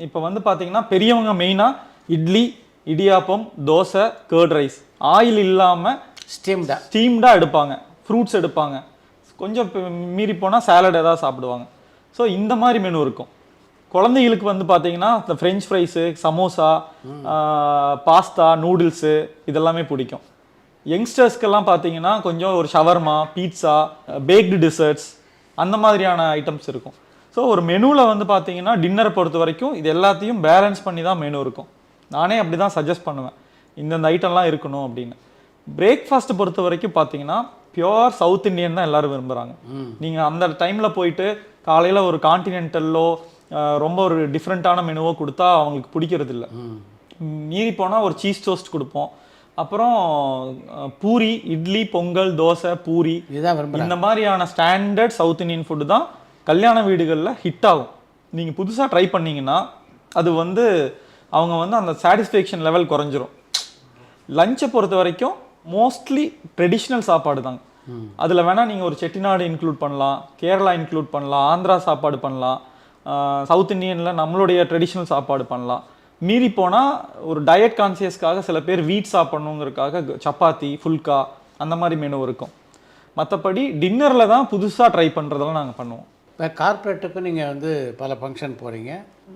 இப்போ வந்து பார்த்தீங்கன்னா பெரியவங்க மெயினாக idli, idiyappam, dosa, curd rice, oil இல்லாமல் ஸ்டீம்டாக எடுப்பாங்க, ஃப்ரூட்ஸ் எடுப்பாங்க, கொஞ்சம் மீறி போனால் சாலட் ஏதாவது சாப்பிடுவாங்க. ஸோ இந்த மாதிரி மெனு இருக்கும். குழந்தைகளுக்கு வந்து பார்த்தீங்கன்னா இந்த French fries, samosa, pasta, noodles இதெல்லாமே பிடிக்கும். யங்ஸ்டர்ஸ்க்கெல்லாம் பார்த்தீங்கன்னா கொஞ்சம் ஒரு ஷவர்மா, பீட்சா, பேக்டு டிசர்ட்ஸ் அந்த மாதிரியான ஐட்டம்ஸ் இருக்கும். ஸோ ஒரு மெனுவில் வந்து பார்த்தீங்கன்னா டின்னரை பொறுத்த வரைக்கும் இது எல்லாத்தையும் பேலன்ஸ் பண்ணி தான் மெனு இருக்கும். நானே அப்படி தான் சஜஸ்ட் பண்ணுவேன், இந்தந்த ஐட்டம்லாம் இருக்கணும் அப்படின்னு. பிரேக்ஃபாஸ்ட்டை பொறுத்த வரைக்கும் பார்த்தீங்கன்னா பியோர் சவுத் இண்டியன் தான் எல்லாரும் விரும்புகிறாங்க. நீங்கள் அந்த டைமில் போயிட்டு காலையில் ஒரு கான்டினென்டல்லோ ரொம்ப ஒரு டிஃப்ரெண்ட்டான மெனுவோ கொடுத்தா அவங்களுக்கு பிடிக்கிறது இல்லை. மீறி போனால் ஒரு சீஸ் டோஸ்ட் கொடுப்போம், அப்புறம் பூரி, இட்லி, பொங்கல், தோசை, பூரி, இந்த மாதிரியான ஸ்டாண்டர்ட் சவுத் இண்டியன் ஃபுட்டு தான் கல்யாண வீடுகளில் ஹிட் ஆகும். நீங்கள் புதுசாக ட்ரை பண்ணிங்கன்னா அது வந்து அவங்க வந்து அந்த சாட்டிஸ்ஃபேக்ஷன் லெவல் குறைஞ்சிரும். லஞ்சை பொறுத்த வரைக்கும் மோஸ்ட்லி ட்ரெடிஷ்னல் சாப்பாடு தாங்க. அதில் வேணால் நீங்கள் ஒரு செட்டிநாடு இன்க்ளூட் பண்ணலாம், கேரளா இன்க்ளூட் பண்ணலாம், ஆந்திரா சாப்பாடு பண்ணலாம், சவுத் இண்டியனில் நம்மளுடைய ட்ரெடிஷ்னல் சாப்பாடு பண்ணலாம். மீறி போனால் ஒரு டயட் கான்சியஸ்க்காக சில பேர் வீட் சாப்பிட்ணுங்கிறதுக்காக சப்பாத்தி, ஃபுல்கா அந்த மாதிரி மெனு இருக்கும். மற்றபடி டின்னரில் தான் புதுசாக ட்ரை பண்ணுறதெல்லாம் நாங்கள் பண்ணுவோம். இப்போ கார்ப்பரேட்டுக்கு நீங்கள் வந்து பல ஃபங்க்ஷன் போகிறீங்க,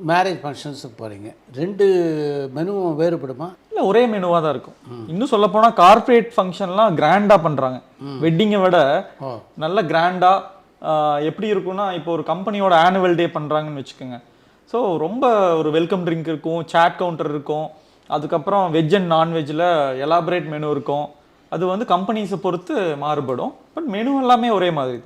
மேரேஜ் ஃபங்க்ஷன்ஸுக்கு போகிறீங்க, 2 மெனுவும் வேறுபடுமா? இல்லை, ஒரே மெனுவாக தான் இருக்கும். இன்னும் சொல்ல போனால் கார்ப்பரேட் ஃபங்க்ஷன்லாம் கிராண்டாக பண்ணுறாங்க. வெட்டிங்கை விட நல்ல கிராண்டாக எப்படி இருக்குன்னா, இப்போ ஒரு கம்பெனியோட ஆனுவல் டே பண்ணுறாங்கன்னு வச்சுக்கோங்க. ஸோ ரொம்ப ஒரு வெல்கம் ட்ரிங்க் இருக்கும், சாட் கவுண்டர் இருக்கும், அதுக்கப்புறம் வெஜ் அண்ட் நான்வெஜ்ஜில் எலாபரேட் மெனு இருக்கும். அது வந்து கம்பெனிஸை பொறுத்து மாறுபடும், பட் மெனு எல்லாமே ஒரே மாதிரி தான்.